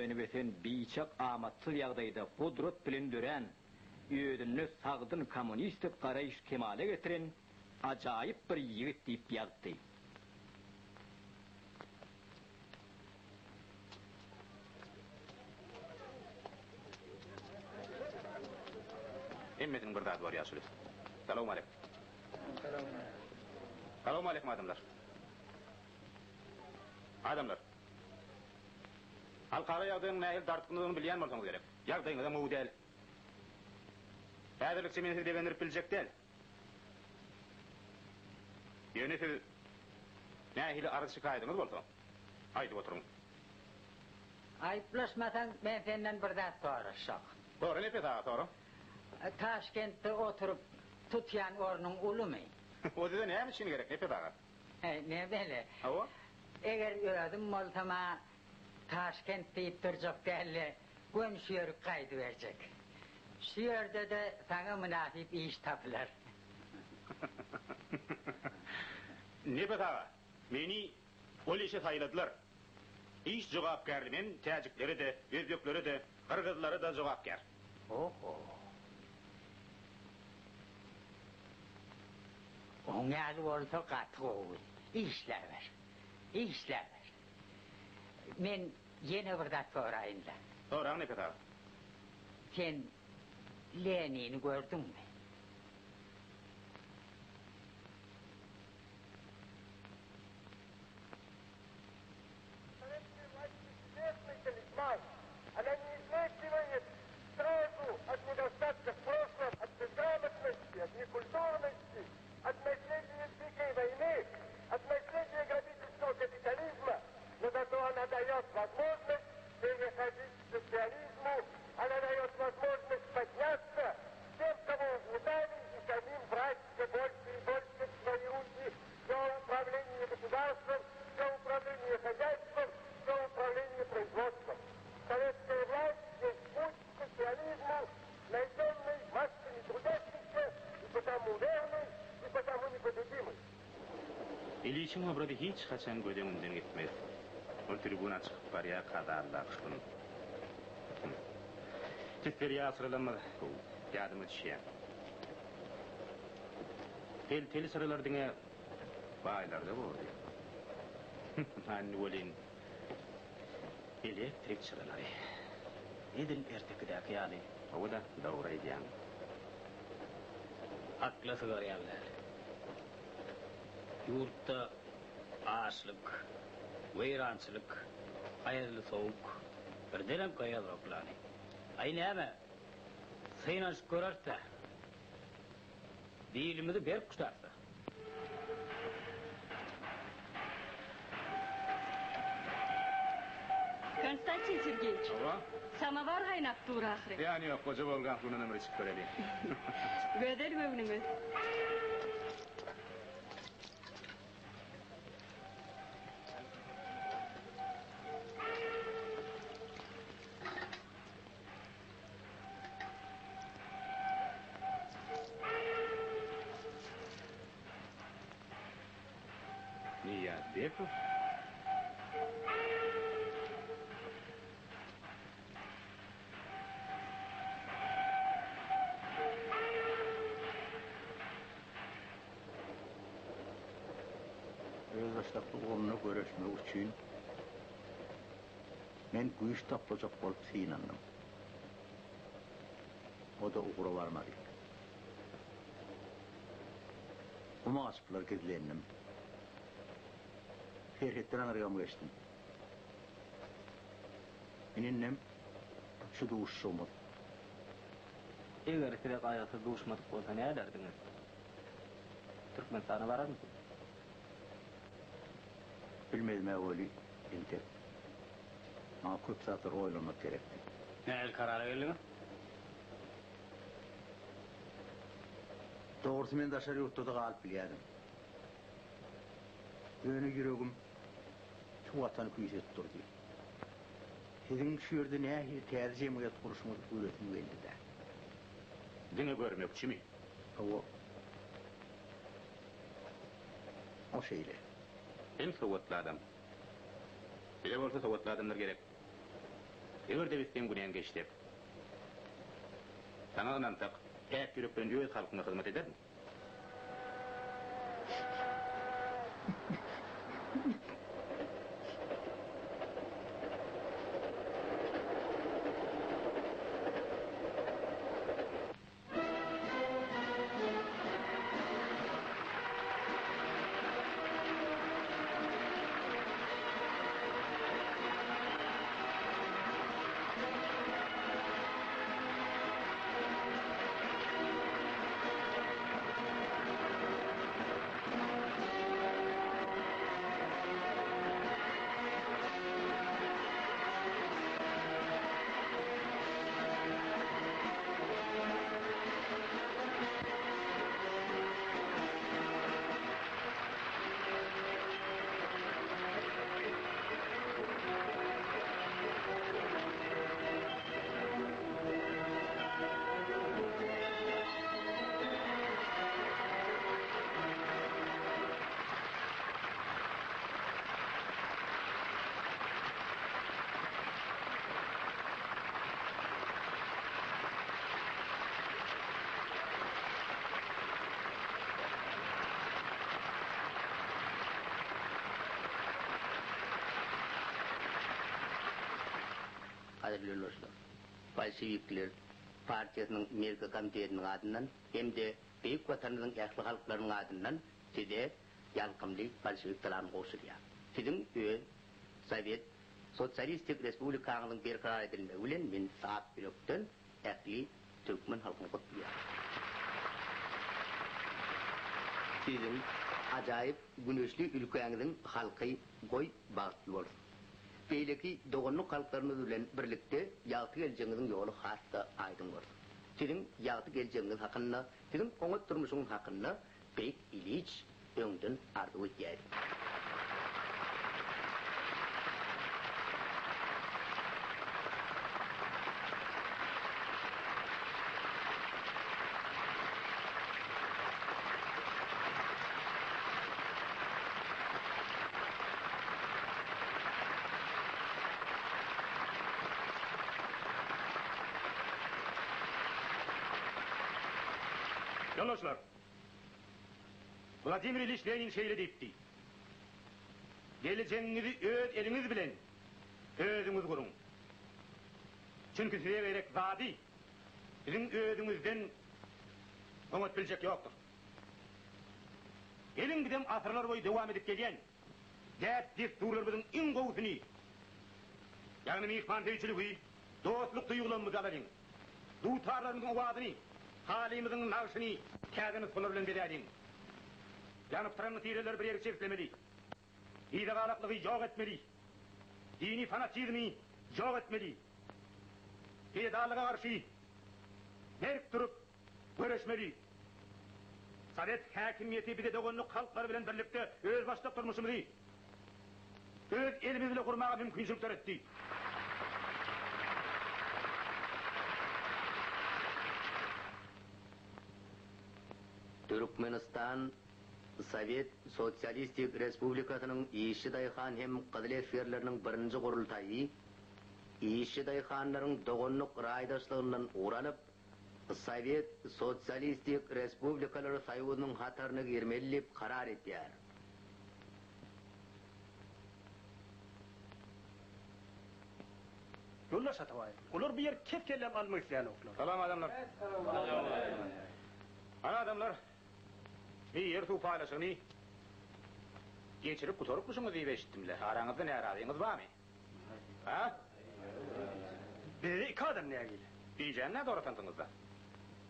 öwrenip eten biçak amatsız ýagdaýda gudrat bilen dören, öýdünü sagdyn kommunistik garaýş kemale getiren ajaýyp bir ýigit diýip ýazdy. Emmetin bir zat bar ýaşuly. Salam aleykum. Salam aleykum adamlar. Adamlar. Halkara ýagdaýyň nähil dartyklygyny bilýän bolsaňyz gerek. Ýagdaýyňyzda mugu däl. Häzirlikçe meni sizde bendirip biljek däl. Ýöne siz nähil arz şikaýatyňyz bolsa, aýdyp oturuň. Ayıplaşmasan ben senden bir zat soraşak. Doğru ne peta doğru? Taşkent'te oturup tutyan ornun ulu mu? O da ne için gerek ne peta? Ne böyle? Hava? Eğer ödüm olsama Taşkent deyip duracak derle gömşüyörük kaydı verecek. Şu yerde de sana münasip iş tapılar. Ne peta? Beni ol işe sayladılar. İş cevapkarlığın tacikleri de, özbekleri de, kırgızları da cevapkar. Oho. Oňaly bolsa gaty gowy. İşler ver. Men ýene bir zat soraýyn da. Soraň ne peta? Sen Lenin'i gördünmi? Она не излечивает сразу от недостатка в прошлом, от безграмотности, от некультурности, от наследия Великой войны, от наследия грабительского капитализма, но зато она дает возможность переходить к социализму, она дает возможность подняться тем, кого угнетали, и самим брать все больше и больше в свои руки все управление государством, все управление хозяйством, все управление производством. Советская власть есть путь к социализму, найденный массами трудящихся, и потому верный, и потому непобедимый. İliçin obrada hiç kaçan gödeminden gitmez. O tribuna çıkıp barıya kadarla kışkın. Titleri asırlanmadı. Yadıma düşüyen. Teli sıralardığına bağlaylarda bu orada. Anne olin. Elektrik sıraları. Edin ertekideki yani. O da doğraydı yani. Haklısın arayamlar. Yurtta açlık, veyrancılık, ayazlı soğuk, bir derem kayalı oklanı. Aynı ama, sayınan görürse, dilimizi berk kuşlarsa. Konstantin Sergeyevich, Ava? samovar qaynab tur axiri. Yani yok, koca bolgan bunun ömrü çıkıp görelim. Göder göwnüňiz. Niyat Bekov? Özbaşdaklı onunla görüşmek üçün men güýç tapacak bolup synandym. O da uğra varmadı. Uma asplar gizlendim. Ferhetden arayam geçtim. Meninnem şu duşşumut. Eger kirek ayakta duşmadyk bolsa ne ederdiňiz? Turkmenistana bararmysyň? Bilmedim öweli ente. Maňa köp satır oýlanmak gerekdi. Näil karara geldiňiz? Doğrusu men daşar ýurtda da galyp bilýärdim. Öňe ýüregim şu watan küýset durdy. Sizin şu ýerde nähili täze jemgyýet guruşmagy öwretim geldi-de. Dine görmekçimi? O şeyle. Hem soğutlu adam. Bile olsa soğutlu adamlar gerek. Eger de bizden günen geçti. Sana anantak, hep yürekten öz halkına hizmet eder mi? Kadirli dostlar, Bolşevikler Partiyasının Amerika Komitetinin adından hem de Büyük Vatanının yaşlı halklarının adından size yalkımlı Bolşevik salamı koşuyor. Sizin Sovyet Sosyalistik Respublikanın bir karar edilme ulen min saat biroktan ekli Türkmen halkını kutluyor. Sizin acayip güneşli ülkenizin halkı goy bağıtlıyor. Beyleki doğunluk halklarınız ile birlikte yağıtı geleceğinizin yolu hatta aydın var. Sizin yağıtı geleceğiniz hakkında, sizin onut durmuşunuz hakkında pek iliç öngden ardı yer. Yoldaşlar, Vladimir İliç Lenin şeýle diýipdi. Geleceğinizi öz eliniz bilen özüňiz gurun. Çünkü size berek vadi, sizin özüňizden öňet biljek ýokdur. Elin gidem asırlar boyu dewam edip gelýän däp desturlaryň iň gowusyny, ýagny mehmanteýçiligi, dostluk duýgularymyzy alaryň, dutarlaryň owadyny, halimizin nağışını kâdiniz bunlar bilen bedädiň. Yanıp turan tireler bir ýere çeşitlemeli. İdegalaklygy ýok etmeli. Dini fanatizmi ýok etmeli. Feodallyga garşy berip turup göreşmeli. Sovet häkimiýeti bize dogonluk halklar bilen birlikde öz başlyk durmuşymyzy öz elimiz bilen gurmaga mümkinçilikler etdi. Turkmenistan Sovet Sosyalistik Respublikasynyň işi daýhan hem gyzyl esgerleriniň birinji gurultaýy işi daýhanlaryň dogonluk raýdaşlygyndan uranyp Sovet Sosyalistik Respublikalary Soýuzynyň hataryna girmeli dip karar etýär. Yoldaş Ataway, olar bir yer kep kellem almak isleýän oklar. Salam adamlar. Ana adamlar, bir yer tupaýlaşyny geçirip gutarykmyşyňyz diýip eşitdimler. Araňyzda närazyňyz barmy? Ha? Beri iki adam nägili? Diýjän näde oratantyňyzda?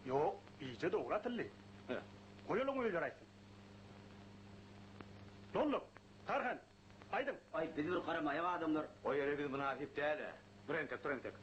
Ýok, iýje dogry atyldy. He. Goýalyň öýler aýtsyn. Dolluk, Tarhan, aýdym. Ay, bizi bir karama, ya adamlar. O yere biz münafip değerler. Durentek.